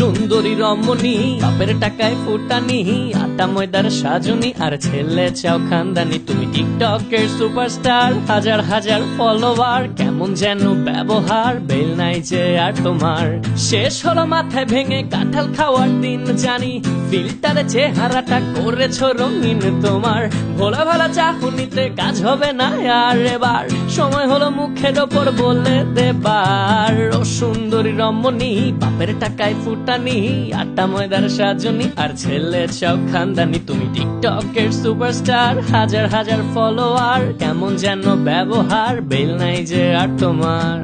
সুন্দরী রমণী, বাপের টাকায় ফুটানি, আটা ময়দার সাজনি, আর ছেলে চাও খানদানি। তুমি টিকটকের সুপারস্টার, হাজার হাজার ফলোয়ার, কেমন যেন ব্যবহার, বেল নাই যে আর তোমার। শেষ হলো মাথায় ভেঙে কাঁঠাল খাওয়ার দিন জানি, ফিল্টারে চেহারাটা করেছো রঙিন তোমার। ভোলা ভালা চাহনিতে কাজ হবে না আর এবার, সময় হলো মুখের ওপর বলে দেবার। ও সুন্দরী রমণী, বাপের টাকায় ফুটানি, আটা ময়দার সাজনি, আর ছেলে চাও খানদানি। তুমি টিকটকের সুপারস্টার, হাজার হাজার ফলোয়ার, কেমন যেন ব্যবহার, বেল নাই যে আর তোমার।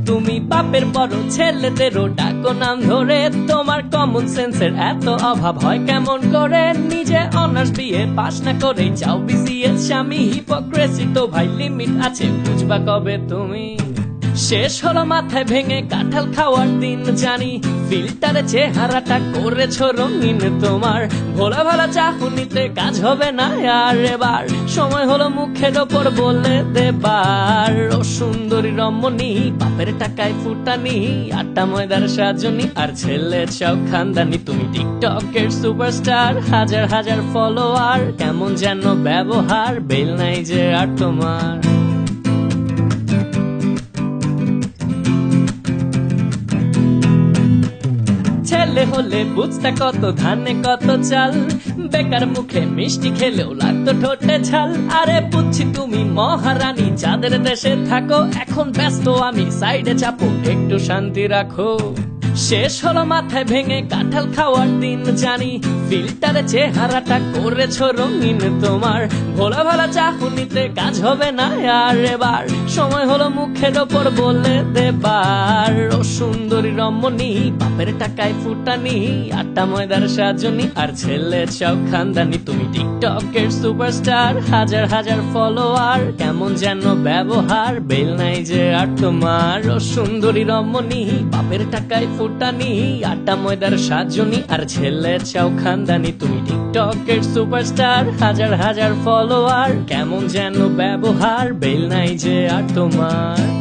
তুমি বাপের বড়, ছেলেদেরও ডাকো নাম ধরে, তোমার কমন সেন্সের এত অভাব হয় কেমন করে? নিজে অনার্স বিয়ে পাস না করে চাও বিসিএস স্বামী, হিপোক্রেসি তো ভাই লিমিট আছে, বুঝবা কবে তুমি? শেষ হলো মাথায় ভেঙে কাঁঠাল খাওয়ার দিন জানি, ফিল্টারে চেহারাটা করেছো রঙিন তোমার। ভোলা ভালা চাহনিতে কাজ হবে না আর এবার, সময় হলো মুখের ওপর বলে দেবার। ও সুন্দরী রমণী, বাপের টাকায় ফুটানি, আটা ময়দার সাজনি, আর ছেলে চাও খানদানি। তুমি টিকটকের সুপারস্টার, হাজার হাজার ফলোয়ার, কেমন যেন ব্যবহার, বেল নাই যে আর তোমার। ছেলে হলে বুঝতে কত ধানে কত চাল, বেকার মুখে মিষ্টি খেলেও লাগতো ঠোঁটে ঝাল। আরে বুঝছি তুমি মহারানী, চাঁদের দেশে থাকো, এখন ব্যস্ত আমি, সাইডে চাপো, একটু শান্তি রাখো। শেষ হলো মাথায় ভেঙে কাঁঠাল খাওয়ার দিন জানি, ফিল্টারে চেহারাটা করেছো রঙিন তোমার। ভোলা ভালা চাহনিতে কাজ হবে না আর এবার, সময় হলো মুখের ওপর বলে দেবার। ও সুন্দরী রমণী, বাপের টাকায় ফুটানি, আটা ময়দার সাজনি, আর ছেলে চাও খানদানি। তুমি টিকটকের সুপারস্টার, হাজার হাজার ফলোয়ার, কেমন যেন ব্যবহার, বেল নাই যে আর তোমার। ও সুন্দরী রমণী, বাপের টাকায় ফুটানি, আটা ময়দার সাজনি, আর ছেলে চাও খানদানি। তুমি টিকটকের সুপারস্টার, হাজার হাজার ফলোয়ার, কেমন যেন ব্যবহার, বেল নাই যে আর তোমার।